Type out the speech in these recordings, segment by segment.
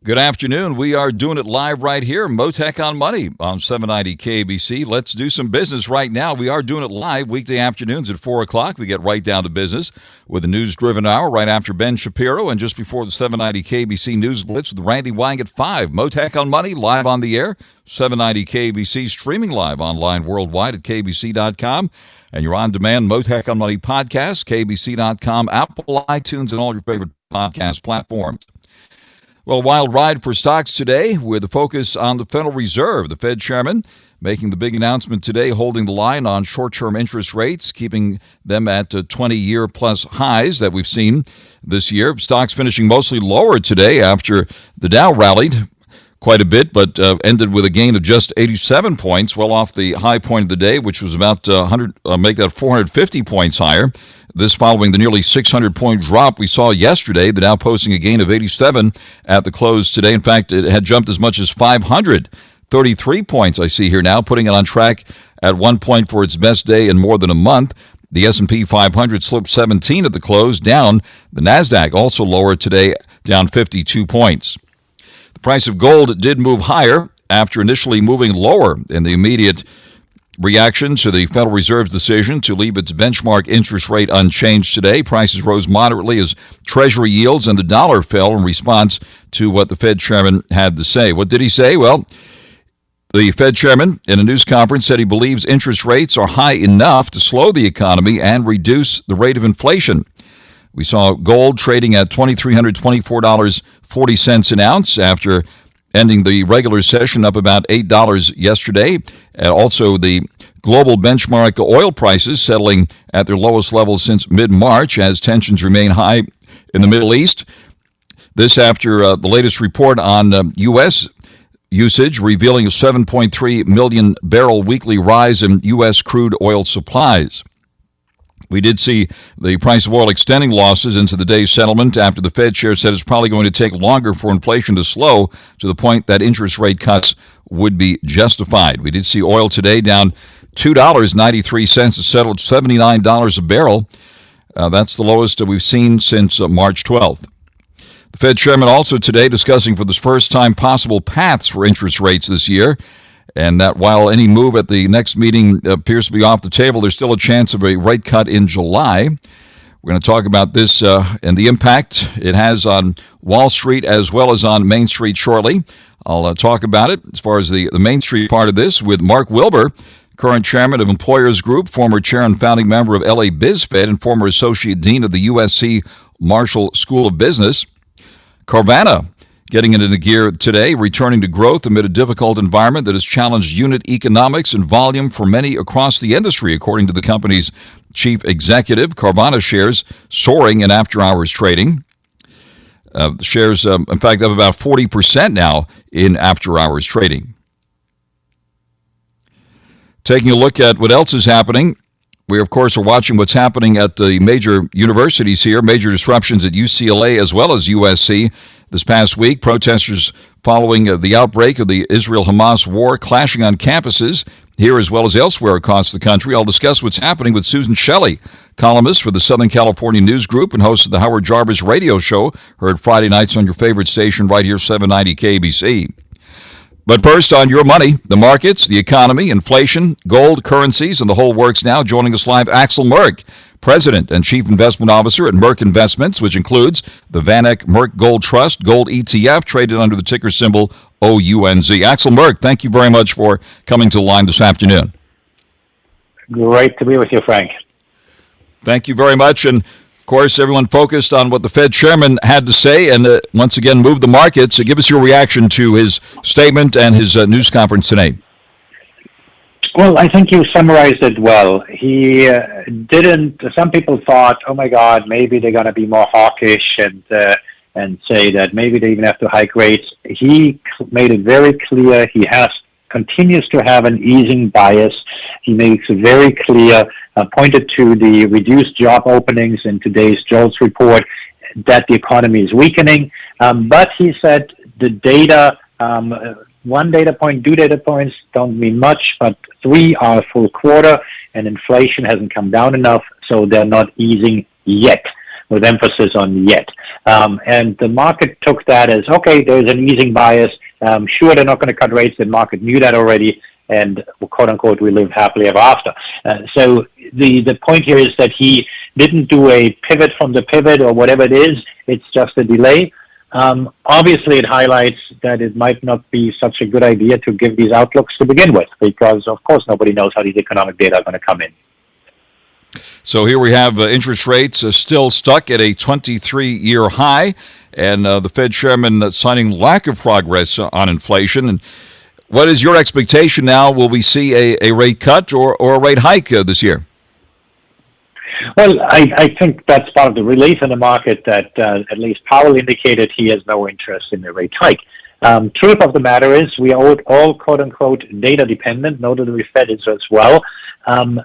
Good afternoon. We are doing it live right here, Mottek on Money on 790 KBC. Let's do some business right now. We are doing it live weekday afternoons at 4 o'clock. We get right down to business with a news-driven hour right after Ben Shapiro and just before the 790 KBC News Blitz with Randy Wang at 5. Mottek on Money, live on the air, 790 KBC, streaming live online worldwide at kbc.com. And your on-demand Mottek on Money podcast, kbc.com, Apple, iTunes, and all your favorite podcast platforms. Well, wild ride for stocks today with a focus on the Federal Reserve. The Fed chairman making the big announcement today, holding the line on short-term interest rates, keeping them at 20-year plus highs that we've seen this year. Stocks finishing mostly lower today after the Dow rallied quite a bit, but ended with a gain of just 87 points, well off the high point of the day, which was about 450 points higher. This following the nearly 600-point drop we saw yesterday, the Dow posting a gain of 87 at the close today. In fact, it had jumped as much as 533 points, I see here now, putting it on track at one point for its best day in more than a month. The S&P 500 slipped 17 at the close, down. The NASDAQ also lower today, down 52 points. The price of gold did move higher after initially moving lower in the immediate reaction to the Federal Reserve's decision to leave its benchmark interest rate unchanged today. Prices rose moderately as Treasury yields and the dollar fell in response to what the Fed chairman had to say. What did he say? Well, the Fed chairman in a news conference said he believes interest rates are high enough to slow the economy and reduce the rate of inflation. We saw gold trading at $2,324.40 an ounce after ending the regular session up about $8 yesterday. Also, the global benchmark oil prices settling at their lowest level since mid-March as tensions remain high in the Middle East. This after the latest report on U.S. usage revealing a 7.3 million barrel weekly rise in U.S. crude oil supplies. We did see the price of oil extending losses into the day's settlement after the Fed chair said it's probably going to take longer for inflation to slow to the point that interest rate cuts would be justified. We did see oil today down $2.93. It settled $79 a barrel. That's the lowest that we've seen since March 12th. The Fed chairman also today discussing for the first time possible paths for interest rates this year. And that while any move at the next meeting appears to be off the table, there's still a chance of a rate cut in July. We're going to talk about this and the impact it has on Wall Street as well as on Main Street shortly. I'll talk about it as far as the Main Street part of this with Mark Wilbur, current chairman of Employers Group, former chair and founding member of LA BizFed, and former associate dean of the USC Marshall School of Business. Carvana getting it into gear today, returning to growth amid a difficult environment that has challenged unit economics and volume for many across the industry, according to the company's chief executive. Carvana shares soaring in after-hours trading. The shares, in fact, up about 40% now in after-hours trading. Taking a look at what else is happening, we, of course, are watching what's happening at the major universities here, major disruptions at UCLA as well as USC. This past week, protesters following the outbreak of the Israel-Hamas war clashing on campuses here as well as elsewhere across the country. I'll discuss what's happening with Susan Shelley, columnist for the Southern California News Group and host of the Howard Jarvis Radio Show, heard Friday nights on your favorite station right here, 790 KBC. But first, on your money, the markets, the economy, inflation, gold, currencies, and the whole works now. Joining us live, Axel Merck, President and Chief Investment Officer at Merck Investments, which includes the VanEck Merck Gold Trust Gold ETF, traded under the ticker symbol OUNZ. Axel Merck, thank you very much for coming to the line this afternoon. Great to be with you, Frank. Thank you very much. And, of course, everyone focused on what the Fed chairman had to say and once again moved the markets. So give us your reaction to his statement and his news conference today. Well, I think you summarized it well. He didn't. Some people thought, "Oh my God, maybe they're going to be more hawkish and say that maybe they even have to hike rates." He made it very clear he continues to have an easing bias. He makes it very clear, pointed to the reduced job openings in today's JOLTS report, that the economy is weakening. But he said the data. One data point, 2 data points don't mean much, but 3 are a full quarter, and inflation hasn't come down enough, so they're not easing yet. with emphasis on yet. And the market took that as, okay, there's an easing bias. Sure, they're not going to cut rates. The market knew that already. And quote unquote, we live happily ever after. So the point here is that he didn't do a pivot from the pivot or whatever it is. It's just a delay. Obviously, it highlights that it might not be such a good idea to give these outlooks to begin with, because of course nobody knows how these economic data are going to come in. So here we have interest rates still stuck at a 23-year high, and the Fed chairman citing lack of progress on inflation. And what is your expectation now? Will we see a rate cut or a rate hike this year? Well, I think that's part of the relief in the market that at least Powell indicated he has no interest in a rate hike. Truth of the matter is we are all quote-unquote data dependent, notably Fed is as well.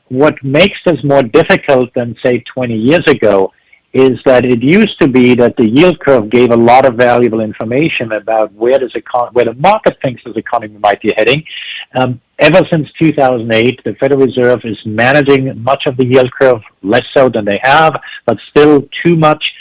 What makes this more difficult than, say, 20 years ago is that it used to be that the yield curve gave a lot of valuable information about where the market thinks this economy might be heading. Ever since 2008, the Federal Reserve is managing much of the yield curve, less so than they have, but still too much.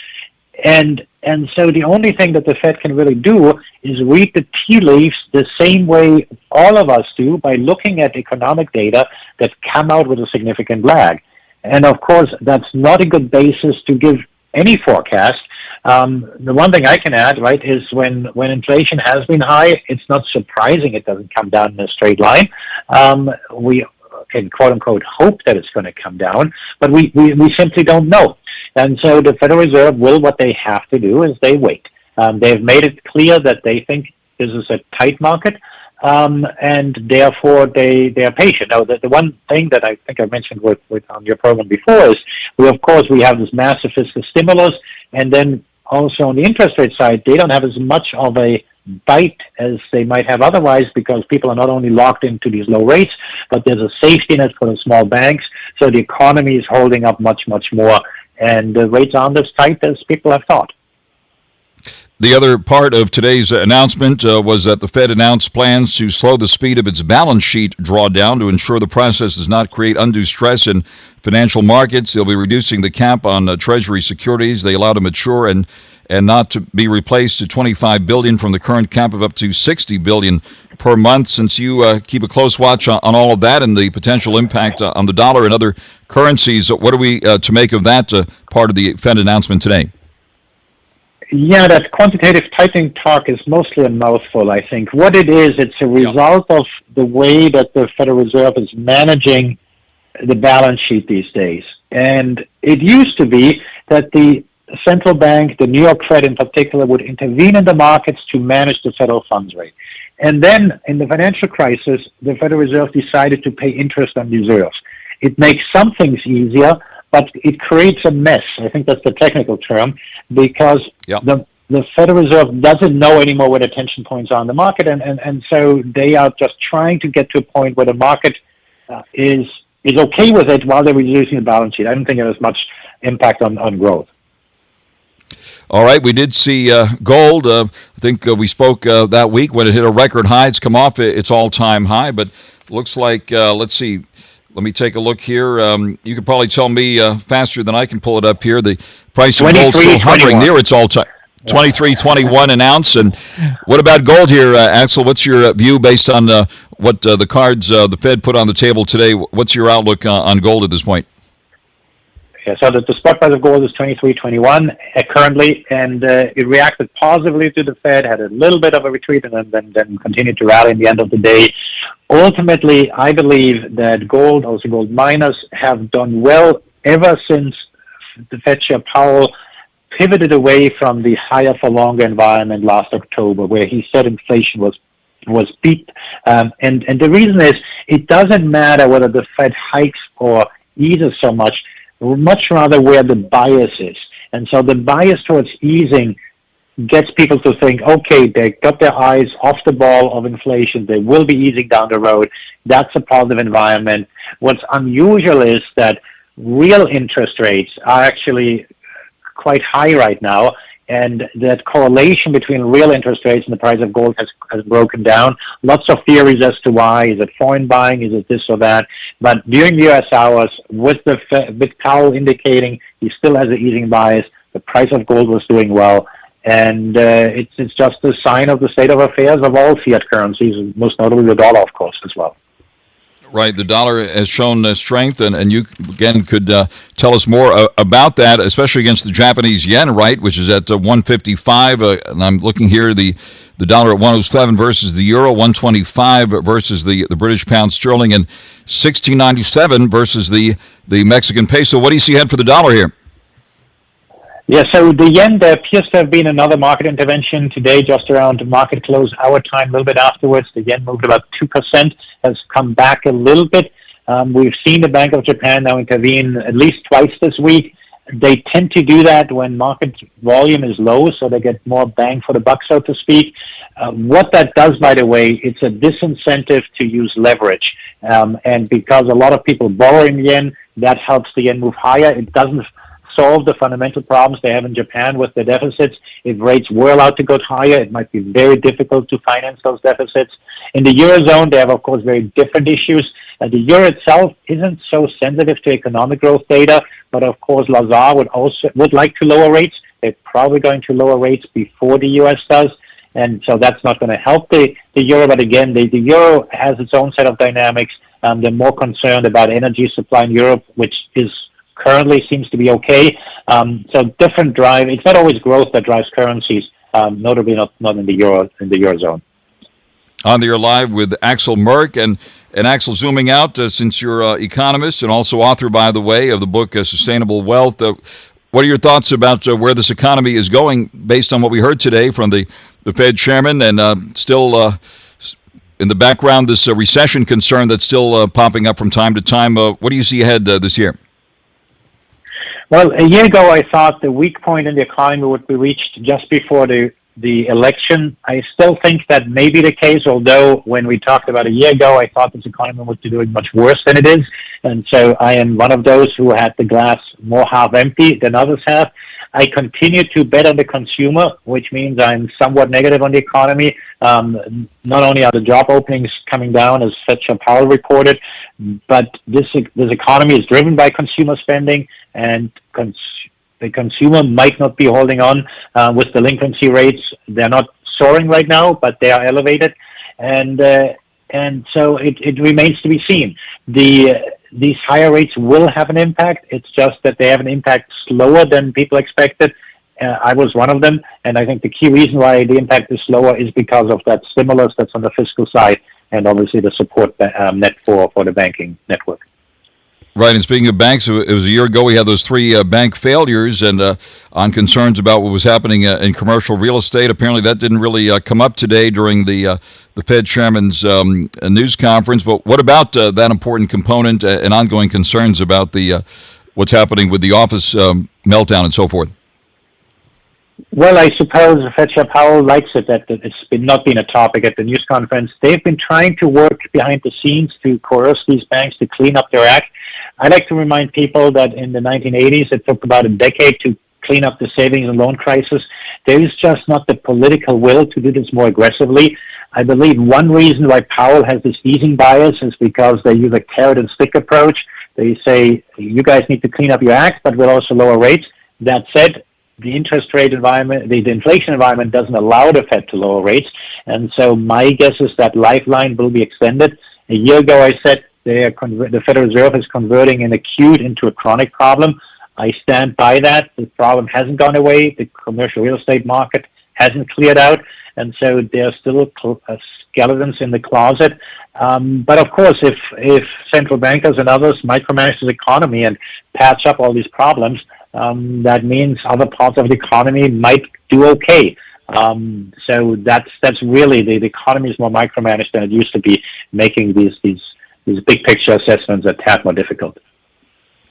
And so the only thing that the Fed can really do is read the tea leaves the same way all of us do, by looking at economic data that come out with a significant lag. And of course, that's not a good basis to give any forecast. The one thing I can add, right, is when inflation has been high, it's not surprising it doesn't come down in a straight line. We can quote unquote hope that it's going to come down, but we simply don't know. And so the Federal Reserve will, what they have to do is they wait. They've made it clear that they think this is a tight market, and therefore they are patient. Now, the one thing that I think I mentioned with on your program before is we have this massive fiscal stimulus, and then also on the interest rate side, they don't have as much of a bite as they might have otherwise, because people are not only locked into these low rates, but there's a safety net for the small banks. So the economy is holding up much, much more, and the rates aren't as tight as people have thought. The other part of today's announcement was that the Fed announced plans to slow the speed of its balance sheet drawdown to ensure the process does not create undue stress in financial markets. They'll be reducing the cap on Treasury securities they allow to mature and not to be replaced to $25 billion from the current cap of up to $60 billion per month. Since you keep a close watch on all of that and the potential impact on the dollar and other currencies, what are we to make of that part of the Fed announcement today? Yeah, that quantitative tightening talk is mostly a mouthful, I think. What it is, it's a result of the way that the Federal Reserve is managing the balance sheet these days. And it used to be that the central bank, the New York Fed in particular, would intervene in the markets to manage the federal funds rate. And then in the financial crisis, the Federal Reserve decided to pay interest on reserves. It makes some things easier, but it creates a mess. I think that's the technical term, because the Federal Reserve doesn't know anymore where the tension points are in the market, and so they are just trying to get to a point where the market is okay with it while they're reducing the balance sheet. I don't think it has much impact on growth. All right, we did see gold. I think we spoke that week when it hit a record high. It's come off its all-time high, but looks like, let's see, let me take a look here. You could probably tell me faster than I can pull it up here. The price of gold still hovering near its all-time. 23.21 an ounce. And what about gold here, Axel? What's your view based on what the cards the Fed put on the table today? What's your outlook on gold at this point? Yeah, so the spot price of gold is 23.21 currently, and it reacted positively to the Fed, had a little bit of a retreat, and then continued to rally in the end of the day. Ultimately, I believe that gold, also gold miners, have done well ever since the Fed Chair Powell pivoted away from the higher for longer environment last October, where he said inflation was peaked. And the reason is, it doesn't matter whether the Fed hikes or eases so much rather where the bias is. And so the bias towards easing gets people to think, okay, they got their eyes off the ball of inflation, they will be easing down the road. That's a positive environment. What's unusual is that real interest rates are actually quite high right now, and that correlation between real interest rates and the price of gold has broken down. Lots of theories as to why. Is it foreign buying? Is it this or that? But during the U.S. hours, with Powell indicating he still has an easing bias, The price of gold was doing well. And it's just a sign of the state of affairs of all fiat currencies, most notably the dollar, of course, as well. Right. The dollar has shown strength, and you, again, could tell us more about that, especially against the Japanese yen, right, which is at 155. And I'm looking here, the dollar at 107 versus the euro, 125 versus the British pound sterling, and 1697 versus the Mexican peso. What do you see ahead for the dollar here? Yeah, so the yen, there appears to have been another market intervention today, just around market close, our time, a little bit afterwards. The yen moved about 2%, has come back a little bit. We've seen the Bank of Japan now intervene at least twice this week. They tend to do that when market volume is low, so they get more bang for the buck, so to speak. What that does, by the way, it's a disincentive to use leverage. And because a lot of people borrow in yen, that helps the yen move higher. It doesn't solve the fundamental problems they have in Japan with their deficits. If rates were allowed to go higher, it might be very difficult to finance those deficits. In the Eurozone, they have, of course, very different issues. The euro itself isn't so sensitive to economic growth data, but of course, Lazare would like to lower rates. They're probably going to lower rates before the U.S. does, and so that's not going to help the euro. But again, the euro has its own set of dynamics. They're more concerned about energy supply in Europe, which is currently seems to be okay. So different drive. It's not always growth that drives currencies, notably not in the Eurozone. On the air live with Axel Merck. And Axel, zooming out, since you're economist and also author, by the way, of the book Sustainable Wealth, what are your thoughts about where this economy is going based on what we heard today from the Fed chairman and still in the background, this recession concern that's still popping up from time to time? What do you see ahead this year? Well, a year ago, I thought the weak point in the economy would be reached just before the election. I still think that may be the case, although when we talked about a year ago, I thought this economy would be doing much worse than it is. And so I am one of those who had the glass more half empty than others have. I continue to bet on the consumer, which means I'm somewhat negative on the economy. Not only are the job openings coming down, as Fetcher Powell reported, but this economy is driven by consumer spending, and the consumer might not be holding on with delinquency rates. They're not soaring right now, but they are elevated, and so it remains to be seen. These higher rates will have an impact. It's just that they have an impact slower than people expected. I was one of them, and I think the key reason why the impact is slower is because of that stimulus that's on the fiscal side, and obviously the support net for the banking network. Right, and speaking of banks, it was a year ago we had those three bank failures, and on concerns about what was happening in commercial real estate. Apparently that didn't really come up today during the Fed chairman's news conference. But what about that important component and ongoing concerns about what's happening with the office meltdown and so forth? Well, I suppose Fetcher Powell likes it that it's not been a topic at the news conference. They've been trying to work behind the scenes to coerce these banks to clean up their act. I like to remind people that in the 1980s, it took about a decade to clean up the savings and loan crisis. There is just not the political will to do this more aggressively. I believe one reason why Powell has this easing bias is because they use a carrot and stick approach. They say, you guys need to clean up your act, but we'll also lower rates. That said, the interest rate environment, the inflation environment doesn't allow the Fed to lower rates. And so my guess is that lifeline will be extended. A year ago, I said the Federal Reserve is converting an acute into a chronic problem. I stand by that. The problem hasn't gone away. The commercial real estate market hasn't cleared out. And so there are still skeletons in the closet. But of course, if central bankers and others micromanage the economy and patch up all these problems, that means other parts of the economy might do okay. So that's really the economy is more micromanaged than it used to be, making these big picture assessments a tad more difficult.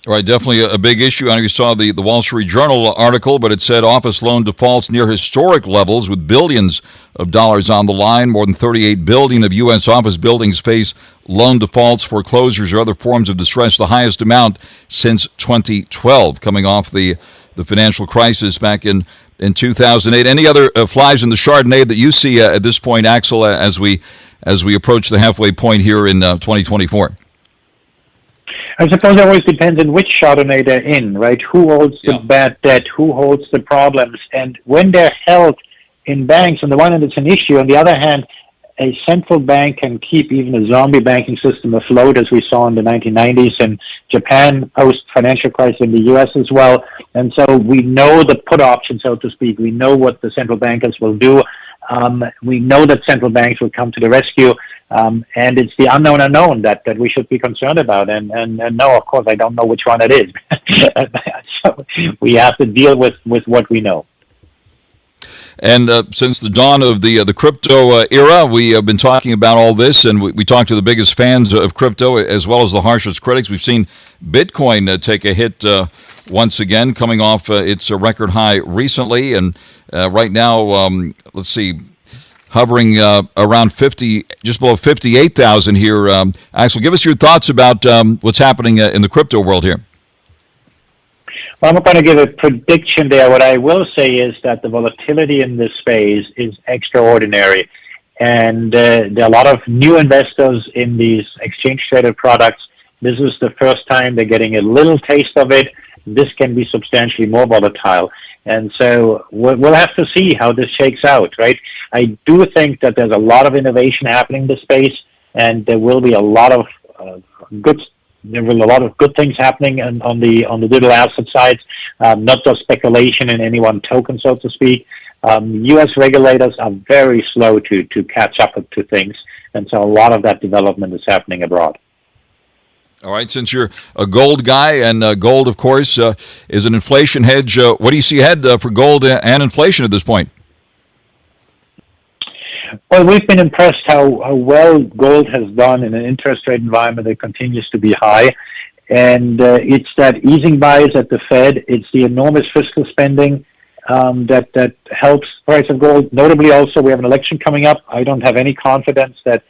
All right, definitely a big issue. I know you saw the Wall Street Journal article, but it said office loan defaults near historic levels with billions of dollars on the line. More than $38 billion of U.S. office buildings face loan defaults, foreclosures, or other forms of distress, the highest amount since 2012, coming off the financial crisis back in 2008. Any other flies in the Chardonnay that you see at this point, Axel, as we approach the halfway point here in 2024? I suppose it always depends on which Chardonnay they're in, right? Who holds the bad debt? Who holds the problems? And when they're held in banks, on the one hand, it's an issue. On the other hand, a central bank can keep even a zombie banking system afloat, as we saw in the 1990s in Japan, post-financial crisis in the U.S. as well. And so we know the put option, so to speak. We know what the central bankers will do. We know that central banks will come to the rescue. And it's the unknown that we should be concerned about. And no, of course, I don't know which one it is. So we have to deal with what we know. And since the dawn of the crypto era, we have been talking about all this, and we talked to the biggest fans of crypto as well as the harshest critics. We've seen Bitcoin take a hit once again, coming off its record high recently, and right now, let's see, hovering around 50, just below 58,000 here. Axel, give us your thoughts about what's happening in the crypto world here. Well, I'm not going to give a prediction there. What I will say is that the volatility in this space is extraordinary. And there are a lot of new investors in these exchange-traded products. This is the first time they're getting a little taste of it. This can be substantially more volatile. And so we'll have to see how this shakes out, right? I do think that there's a lot of innovation happening in the space, and there will be a lot of good things happening on the digital asset side, not just speculation in any one token, so to speak. U.S. regulators are very slow to catch up to things, and so a lot of that development is happening abroad. All right, since you're a gold guy, and gold, of course, is an inflation hedge, what do you see ahead for gold and inflation at this point? Well, we've been impressed how well gold has done in an interest rate environment that continues to be high. And it's that easing bias at the Fed. It's the enormous fiscal spending that helps the price of gold. Notably, also, we have an election coming up. I don't have any confidence that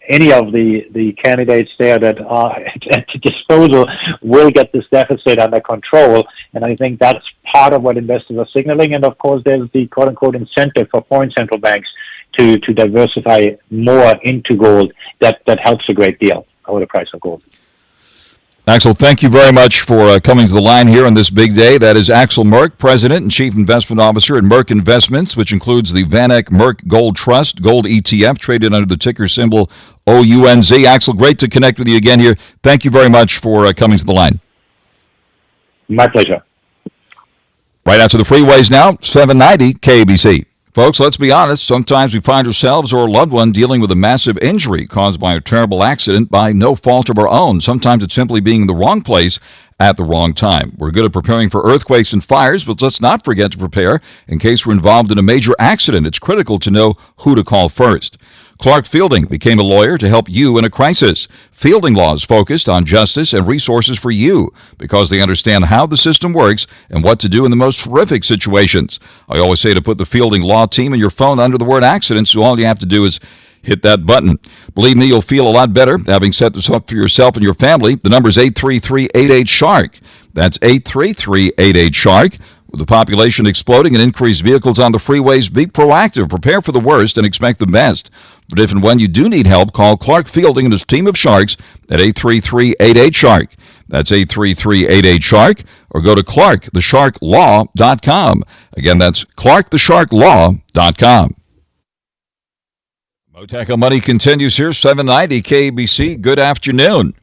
any of the candidates there that are at disposal will get this deficit under control. And I think that's part of what investors are signaling. And, of course, there's the quote-unquote incentive for foreign central banks to diversify more into gold. That helps a great deal over the price of gold. Axel, thank you very much for coming to the line here on this big day. That is Axel Merk, President and Chief Investment Officer at Merk Investments, which includes the VanEck Merk Gold Trust, gold ETF, traded under the ticker symbol OUNZ. Axel, great to connect with you again here. Thank you very much for coming to the line. My pleasure. Right out to the freeways now, 790 KBC. Folks, let's be honest, sometimes we find ourselves or a loved one dealing with a massive injury caused by a terrible accident by no fault of our own. Sometimes it's simply being in the wrong place at the wrong time. We're good at preparing for earthquakes and fires, but let's not forget to prepare in case we're involved in a major accident. It's critical to know who to call first. Clark Fielding became a lawyer to help you in a crisis. Fielding Law is focused on justice and resources for you because they understand how the system works and what to do in the most horrific situations. I always say to put the Fielding Law team in your phone under the word accident, so all you have to do is hit that button. Believe me, you'll feel a lot better having set this up for yourself and your family. The number is 833-88-SHARK. That's 833-88-SHARK. With the population exploding and increased vehicles on the freeways, be proactive, prepare for the worst, and expect the best. But if and when you do need help, call Clark Fielding and his team of sharks at 833-88-SHARK. That's 833-88-SHARK, or go to clarkthesharklaw.com. Again, that's clarkthesharklaw.com. Mottek on Money continues here, 790 KBC. Good afternoon.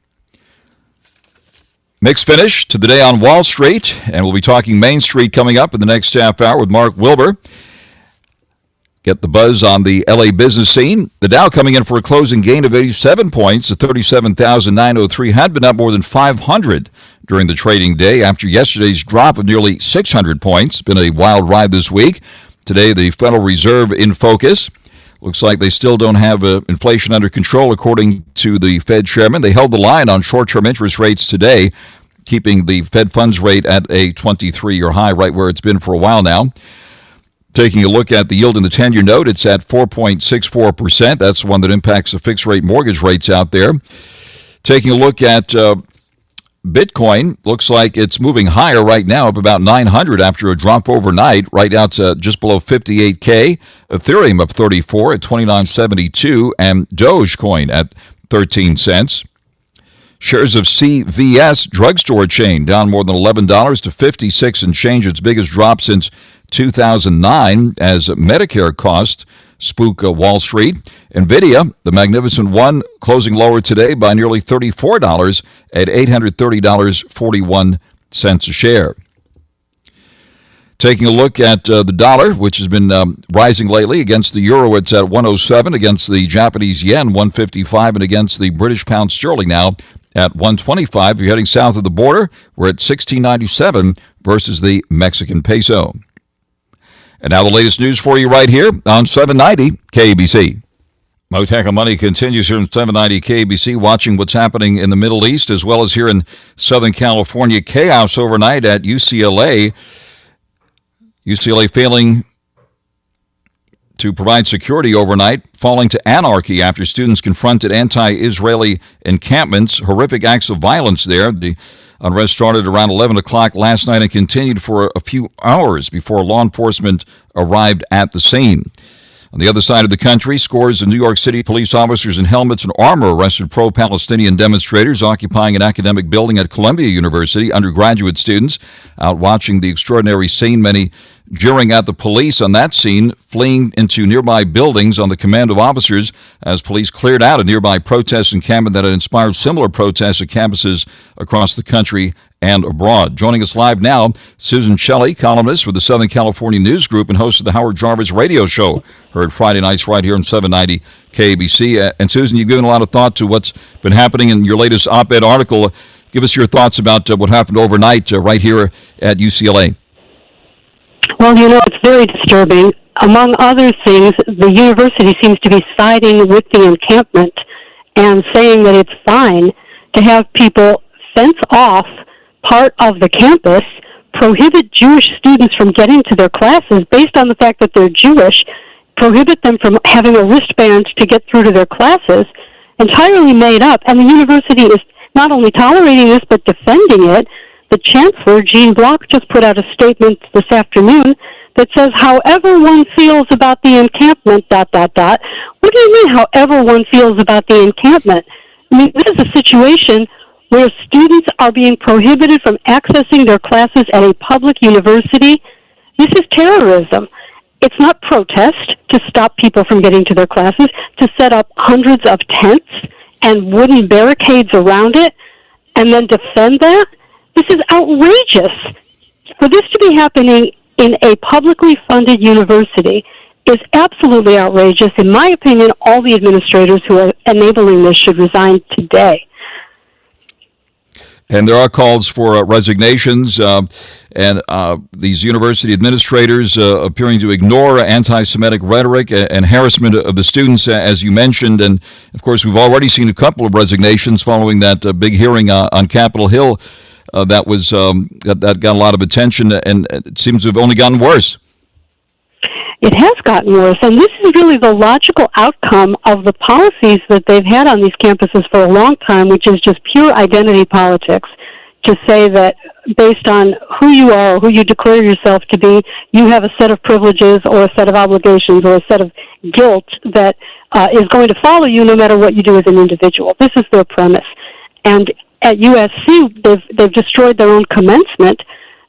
Mixed finish to the day on Wall Street, and we'll be talking Main Street coming up in the next half hour with Mark Wilbur. Get the buzz on the LA business scene. The Dow coming in for a closing gain of 87 points at 37,903, had been up more than 500 during the trading day after yesterday's drop of nearly 600 points. Been a wild ride this week. Today, the Federal Reserve in focus. Looks like they still don't have inflation under control, according to the Fed chairman. They held the line on short-term interest rates today, keeping the Fed funds rate at a 23-year high, right where it's been for a while now. Taking a look at the yield in the 10-year note, it's at 4.64%. That's the one that impacts the fixed-rate mortgage rates out there. Taking a look at Bitcoin, looks like it's moving higher right now, up about 900 after a drop overnight. Right now it's just below 58K. Ethereum up 34 at 29.72, and Dogecoin at 13 cents. Shares of CVS drugstore chain down more than $11 to 56 and change, its biggest drop since 2009 as Medicare costs spook Wall Street. Nvidia, the Magnificent One, closing lower today by nearly $34 at $830.41 a share. Taking a look at the dollar, which has been rising lately against the euro, it's at 107, against the Japanese yen 155, and against the British pound sterling now at 125. If you're heading south of the border, we're at 1697 versus the Mexican peso. And now the latest news for you right here on 790 KBC. Mottek on Money continues here on 790 KBC, watching what's happening in the Middle East as well as here in Southern California. Chaos overnight at UCLA. UCLA failing to provide security overnight, falling to anarchy after students confronted anti-Israeli encampments. Horrific acts of violence there. The unrest started around 11 o'clock last night and continued for a few hours before law enforcement arrived at the scene. On the other side of the country, scores of New York City police officers in helmets and armor arrested pro-Palestinian demonstrators occupying an academic building at Columbia University. Undergraduate students out watching the extraordinary scene, many jeering at the police on that scene, fleeing into nearby buildings on the command of officers as police cleared out a nearby protest encampment that had inspired similar protests at campuses across the country and abroad. Joining us live now, Susan Shelley, columnist with the Southern California News Group and host of the Howard Jarvis radio show, heard Friday nights right here on 790 KBC. And Susan, you've given a lot of thought to what's been happening in your latest op-ed article. Give us your thoughts about what happened overnight right here at UCLA. Well, it's very disturbing. Among other things, the university seems to be siding with the encampment and saying that it's fine to have people fence off part of the campus, prohibit Jewish students from getting to their classes based on the fact that they're Jewish, prohibit them from having a wristband to get through to their classes, entirely made up. And the university is not only tolerating this, but defending it. The chancellor, Jean Block, just put out a statement this afternoon that says, however one feels about the encampment, ... What do you mean, however one feels about the encampment? I mean, this is a situation where students are being prohibited from accessing their classes at a public university. This is terrorism. It's not protest to stop people from getting to their classes, to set up hundreds of tents and wooden barricades around it and then defend that. This is outrageous. For this to be happening in a publicly funded university is absolutely outrageous. In my opinion, all the administrators who are enabling this should resign today. And there are calls for resignations, and these university administrators appearing to ignore anti-Semitic rhetoric and harassment of the students, as you mentioned. And, of course, we've already seen a couple of resignations following that big hearing on Capitol Hill that got a lot of attention, and it seems to have only gotten worse. It has gotten worse, and this is really the logical outcome of the policies that they've had on these campuses for a long time, which is just pure identity politics, to say that based on who you are or who you declare yourself to be, you have a set of privileges or a set of obligations or a set of guilt that is going to follow you no matter what you do as an individual. This is their premise. And at USC, they've destroyed their own commencement.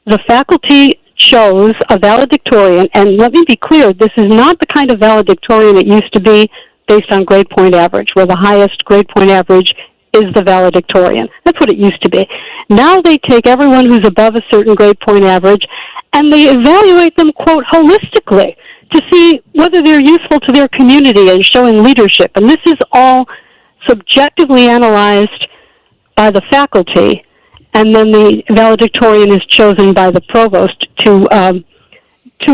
The faculty chose a valedictorian, and let me be clear, this is not the kind of valedictorian it used to be based on grade point average, where the highest grade point average is the valedictorian. That's what it used to be. Now they take everyone who's above a certain grade point average, and they evaluate them, quote, holistically, to see whether they're useful to their community and showing leadership. And this is all subjectively analyzed by the faculty, and then the valedictorian is chosen by the provost to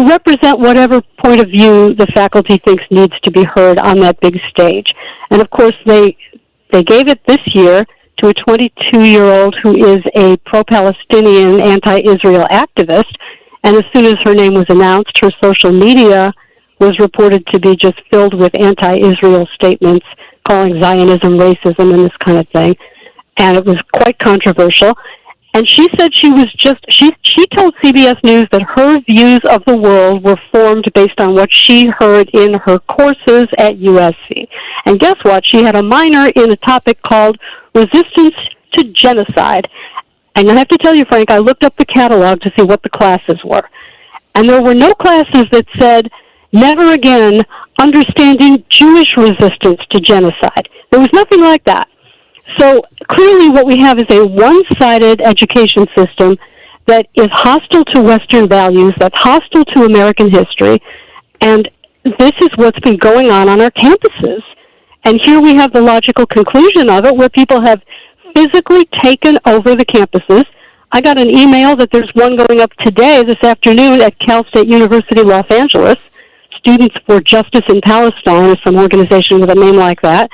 represent whatever point of view the faculty thinks needs to be heard on that big stage. And of course, they gave it this year to a 22-year-old who is a pro-Palestinian, anti-Israel activist, and as soon as her name was announced, her social media was reported to be just filled with anti-Israel statements, calling Zionism racism and this kind of thing. And it was quite controversial. And she said she told CBS News that her views of the world were formed based on what she heard in her courses at USC. And guess what? She had a minor in a topic called resistance to genocide. And I have to tell you, Frank, I looked up the catalog to see what the classes were. And there were no classes that said, never again, understanding Jewish resistance to genocide. There was nothing like that. So clearly what we have is a one-sided education system that is hostile to Western values, that's hostile to American history, and this is what's been going on our campuses. And here we have the logical conclusion of it, where people have physically taken over the campuses. I got an email that there's one going up today, this afternoon, at Cal State University, Los Angeles. Students for Justice in Palestine, or some organization with a name like that,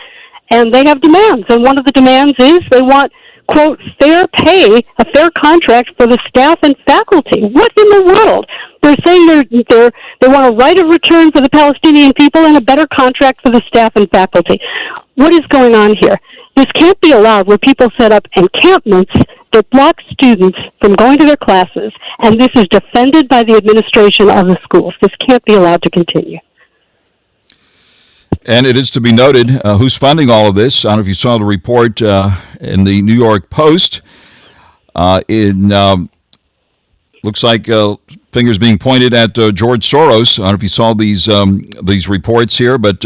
and they have demands. And one of the demands is they want, quote, fair pay, a fair contract for the staff and faculty. What in the world? They're saying they want a right of return for the Palestinian people and a better contract for the staff and faculty. What is going on here? This can't be allowed, where people set up encampments that block students from going to their classes, and this is defended by the administration of the schools. This can't be allowed to continue. And it is to be noted who's funding all of this. I don't know if you saw the report in the New York Post. Looks like fingers being pointed at George Soros. I don't know if you saw these reports here, but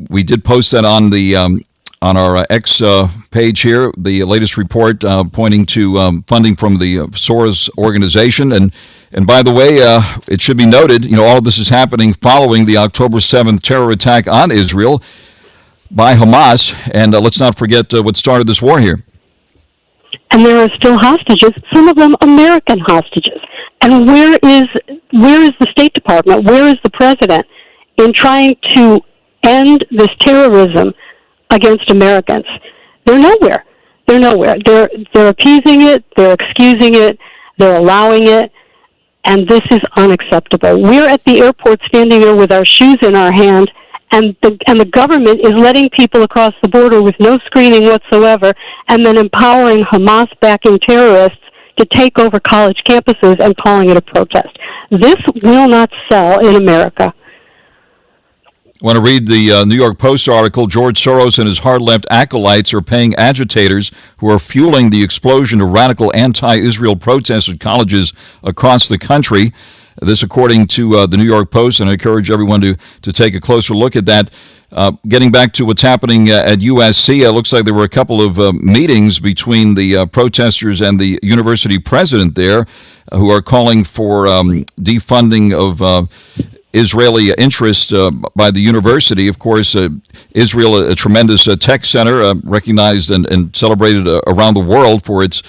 we did post that on our X page here, the latest report pointing to funding from the Soros organization. And by the way, it should be noted, all of this is happening following the October 7th terror attack on Israel by Hamas. And let's not forget what started this war here. And there are still hostages, some of them American hostages. And where is the State Department? Where is the President in trying to end this terrorism against Americans? They're nowhere. They're nowhere. They're appeasing it. They're excusing it. They're allowing it. And this is unacceptable. We're at the airport standing there with our shoes in our hand, and the government is letting people across the border with no screening whatsoever, and then empowering Hamas-backing terrorists to take over college campuses and calling it a protest. This will not sell in America. I want to read the New York Post article. George Soros and his hard-left acolytes are paying agitators who are fueling the explosion of radical anti-Israel protests at colleges across the country. This, according to the New York Post, and I encourage everyone to take a closer look at that. Getting back to what's happening at USC, it looks like there were a couple of meetings between the protesters and the university president there, who are calling for defunding of Israeli interest by the university. Of course, Israel, a tremendous tech center, recognized and celebrated around the world for its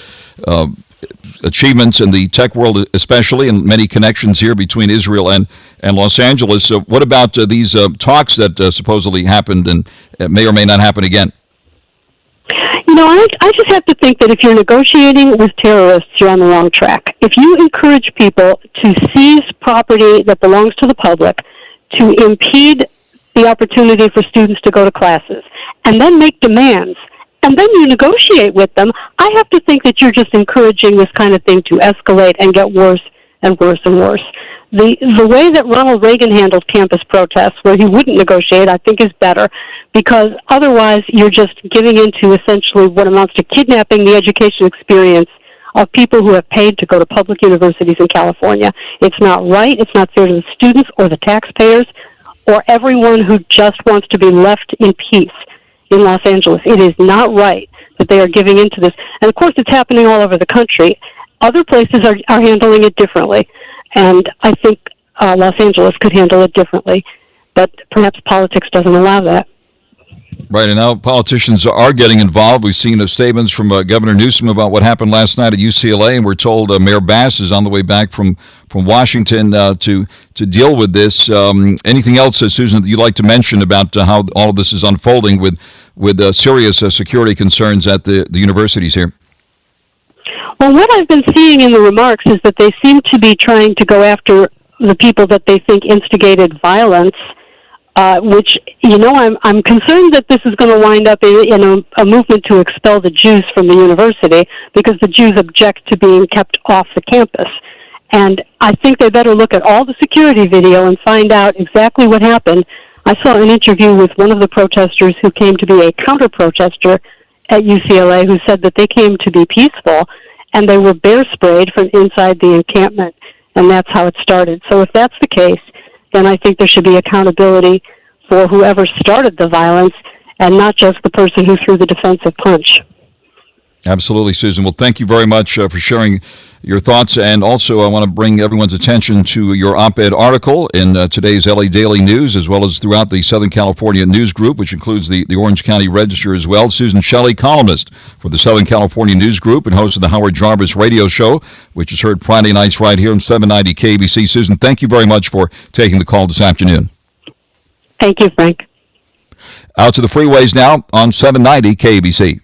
achievements in the tech world especially, and many connections here between Israel and Los Angeles. So what about these talks that supposedly happened and may or may not happen again? I just have to think that if you're negotiating with terrorists, you're on the wrong track. If you encourage people to seize property that belongs to the public, to impede the opportunity for students to go to classes, and then make demands, and then you negotiate with them, I have to think that you're just encouraging this kind of thing to escalate and get worse and worse and worse. The way that Ronald Reagan handled campus protests, where he wouldn't negotiate, I think is better, because otherwise you're just giving into essentially what amounts to kidnapping the education experience of people who have paid to go to public universities in California. It's not right, it's not fair to the students or the taxpayers or everyone who just wants to be left in peace in Los Angeles. It is not right that they are giving into this. And of course it's happening all over the country. Other places are handling it differently. And I think Los Angeles could handle it differently, but perhaps politics doesn't allow that. Right, and now politicians are getting involved. We've seen statements from Governor Newsom about what happened last night at UCLA, and we're told Mayor Bass is on the way back from Washington to deal with this. Anything else, Susan, that you'd like to mention about how all of this is unfolding with serious security concerns at the universities here? Well, what I've been seeing in the remarks is that they seem to be trying to go after the people that they think instigated violence, which, I'm concerned that this is going to wind up in a movement to expel the Jews from the university, because the Jews object to being kept off the campus. And I think they better look at all the security video and find out exactly what happened. I saw an interview with one of the protesters who came to be a counter-protester at UCLA who said that they came to be peaceful, and they were bear sprayed from inside the encampment, and that's how it started. So if that's the case, then I think there should be accountability for whoever started the violence and not just the person who threw the defensive punch. Absolutely, Susan. Well, thank you very much for sharing your thoughts. And also, I want to bring everyone's attention to your op-ed article in today's LA Daily News, as well as throughout the Southern California News Group, which includes the Orange County Register as well. Susan Shelley, columnist for the Southern California News Group and host of the Howard Jarvis Radio Show, which is heard Friday nights right here on 790 KBC. Susan, thank you very much for taking the call this afternoon. Thank you, Frank. Out to the freeways now on 790 KBC.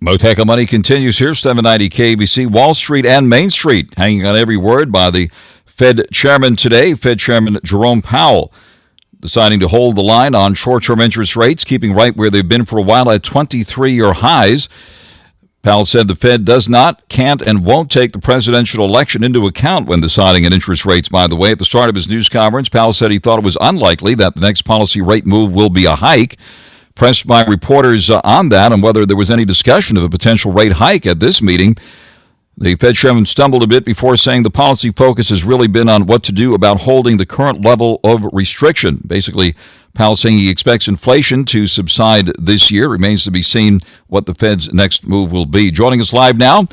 Mottek on Money continues here, 790 KBC. Wall Street and Main Street hanging on every word by the Fed chairman today, Fed Chairman Jerome Powell, deciding to hold the line on short-term interest rates, keeping right where they've been for a while at 23-year highs. Powell said the Fed does not, can't, and won't take the presidential election into account when deciding on interest rates, by the way. At the start of his news conference, Powell said he thought it was unlikely that the next policy rate move will be a hike. Pressed by reporters on that and whether there was any discussion of a potential rate hike at this meeting, the Fed chairman stumbled a bit before saying the policy focus has really been on what to do about holding the current level of restriction. Basically, Powell saying he expects inflation to subside this year. Remains to be seen what the Fed's next move will be. Joining us live now,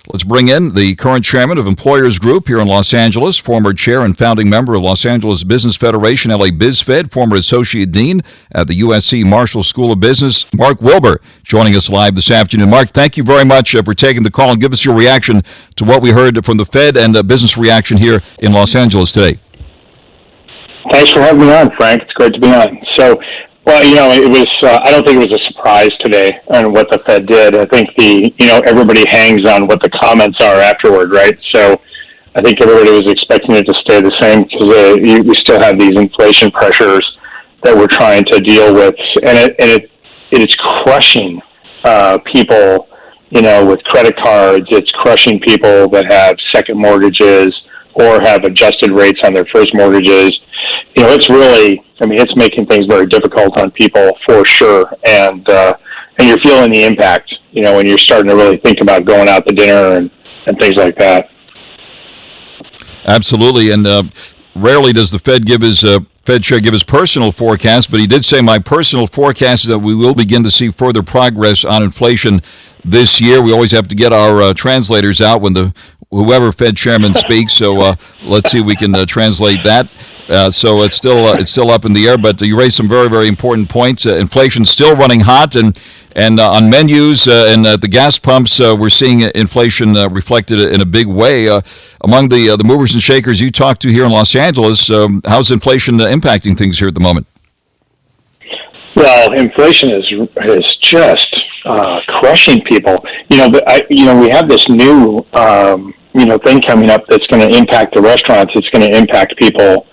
let's bring in the current chairman of Employers Group here in Los Angeles, former chair and founding member of Los Angeles Business Federation, LA BizFed, former associate dean at the USC Marshall School of Business, Mark Wilbur, joining us live this afternoon. Mark, thank you very much for taking the call and give us your reaction to what we heard from the Fed and the business reaction here in Los Angeles today. Thanks for having me on, Frank. It's great to be on. So, well, it was, I don't think it was a surprise today on what the Fed did. I think everybody hangs on what the comments are afterward, right? So I think everybody was expecting it to stay the same because we still have these inflation pressures that we're trying to deal with. And it is crushing people, with credit cards. It's crushing people that have second mortgages or have adjusted rates on their first mortgages. It's really, it's making things very difficult on people for sure. And you're feeling the impact, when you're starting to really think about going out to dinner and things like that. Absolutely. And rarely does the Fed Fed chair give his personal forecast, but he did say my personal forecast is that we will begin to see further progress on inflation this year. We always have to get our translators out when whoever Fed chairman speaks. So let's see if we can translate that. So it's still up in the air. But you raised some very, very important points. Inflation's still running hot, and on menus and at the gas pumps, we're seeing inflation reflected in a big way. Among the movers and shakers you talked to here in Los Angeles, how's inflation impacting things here at the moment? Well, inflation is just crushing people. We have this new thing coming up that's going to impact the restaurants. It's going to impact people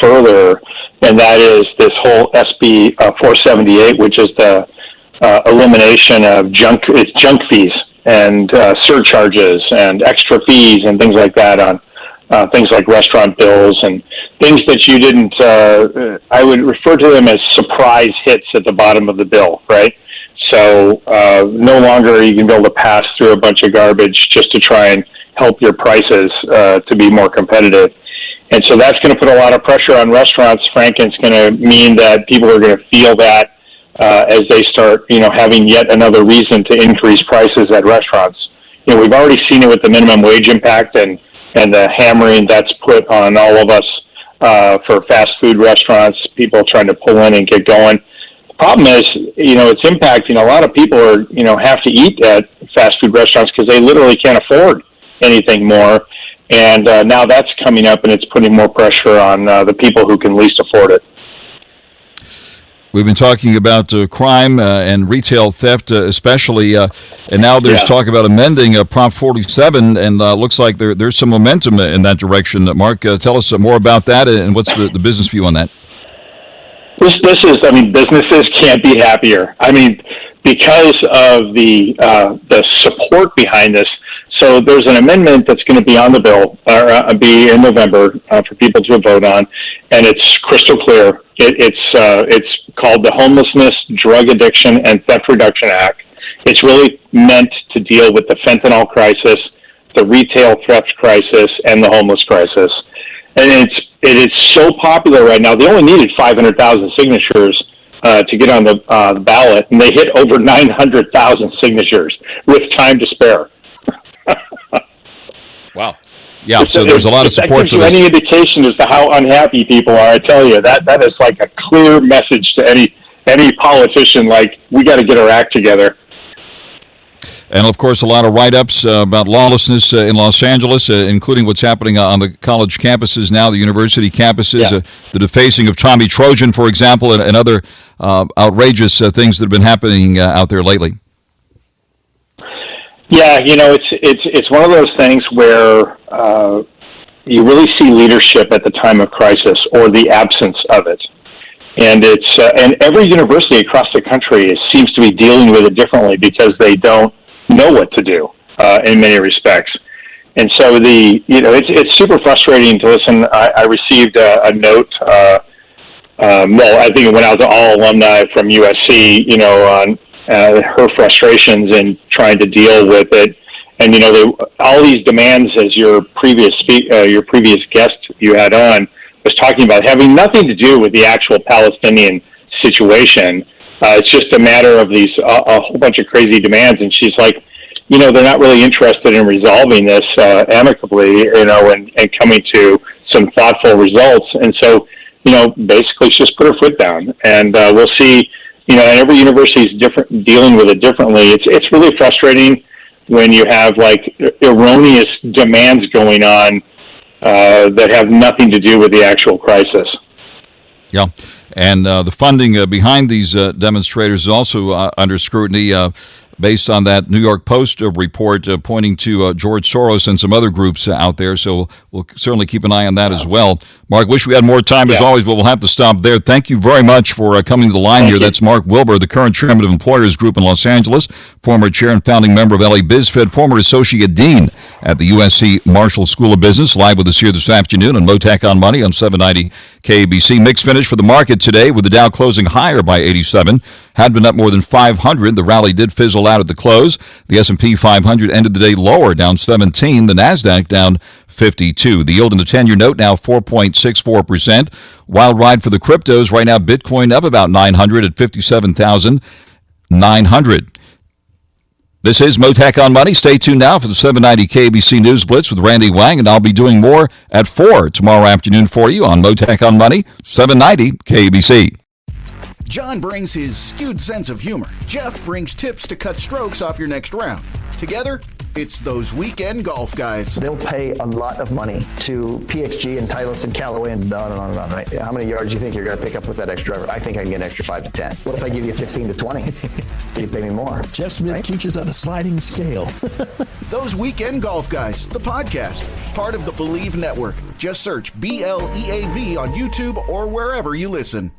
further, and that is this whole SB 478, which is the elimination of junk fees and surcharges and extra fees and things like that on things like restaurant bills and things that you didn't. I would refer to them as surprise hits at the bottom of the bill, right? So no longer you can be able to pass through a bunch of garbage just to try and help your prices to be more competitive. And so that's going to put a lot of pressure on restaurants, Frank, and it's going to mean that people are going to feel that as they start, having yet another reason to increase prices at restaurants. We've already seen it with the minimum wage impact and the hammering that's put on all of us for fast food restaurants, people trying to pull in and get going. The problem is, it's impacting a lot of people who have to eat at fast food restaurants because they literally can't afford anything more. And now that's coming up, and it's putting more pressure on the people who can least afford it. We've been talking about crime and retail theft especially, and now there's talk about amending Prop 47, and looks like there's some momentum in that direction. Mark, tell us more about that, and what's the business view on that? This is, businesses can't be happier. Because of the support behind this. So there's an amendment that's going to be on the bill, or be in November for people to vote on, and it's crystal clear. It's called the Homelessness, Drug Addiction, and Theft Reduction Act. It's really meant to deal with the fentanyl crisis, the retail theft crisis, and the homeless crisis. And it is so popular right now. They only needed 500,000 signatures to get on the ballot, and they hit over 900,000 signatures with time to spare. Wow. Yeah, so there's a lot of support for this. If that gives you any indication as to how unhappy people are, I tell you, that is like a clear message to any politician, like, we got to get our act together. And, of course, a lot of write-ups about lawlessness in Los Angeles, including what's happening on the college campuses now, the university campuses, the defacing of Tommy Trojan, for example, and other outrageous things that have been happening out there lately. Yeah, it's one of those things where you really see leadership at the time of crisis or the absence of it. And it's and every university across the country seems to be dealing with it differently because they don't know what to do in many respects. And so it's super frustrating to listen. I received a note. I think it went out to all alumni from USC. On her frustrations in trying to deal with it, and all these demands, as your previous guest you had on was talking about, having nothing to do with the actual Palestinian situation. It's just a matter of these a whole bunch of crazy demands, and she's like, they're not really interested in resolving this amicably, and coming to some thoughtful results. And so, basically, just put her foot down, and we'll see. And every university is different, dealing with it differently. It's really frustrating when you have like erroneous demands going on that have nothing to do with the actual crisis. Yeah, and the funding behind these demonstrators is also under scrutiny based on that New York Post report pointing to George Soros and some other groups out there. So we'll certainly keep an eye on that as well. Mark, wish we had more time as always, but we'll have to stop there. Thank you very much for coming to the line here. That's Mark Wilbur, the current chairman of Employers Group in Los Angeles, former chair and founding member of LA BizFed, former associate dean at the USC Marshall School of Business, live with us here this afternoon on Mottek on Money on 790 KABC. Mixed finish for the market today with the Dow closing higher by 87. Had been up more than 500. The rally did fizzle out at the close. The S&P 500 ended the day lower, down 17. The NASDAQ down 52. The yield in the 10-year note now 4.64%. Wild ride for the cryptos. Right now, Bitcoin up about 900 at 57,900. This is Mottek on Money. Stay tuned now for the 790 KABC News Blitz with Randy Wang, and I'll be doing more at 4 tomorrow afternoon for you on Mottek on Money, 790 KABC. John brings his skewed sense of humor. Jeff brings tips to cut strokes off your next round. Together, it's those weekend golf guys. They'll pay a lot of money to PXG and Titleist and Callaway and on and on and on, right? How many yards do you think you're going to pick up with that extra driver? I think I can get an extra 5 to 10. What if I give you 15 to 20? You pay me more. Jeff Smith teaches on a sliding scale. Those Weekend Golf Guys, the podcast, part of the Believe Network. Just search BLEAV on YouTube or wherever you listen.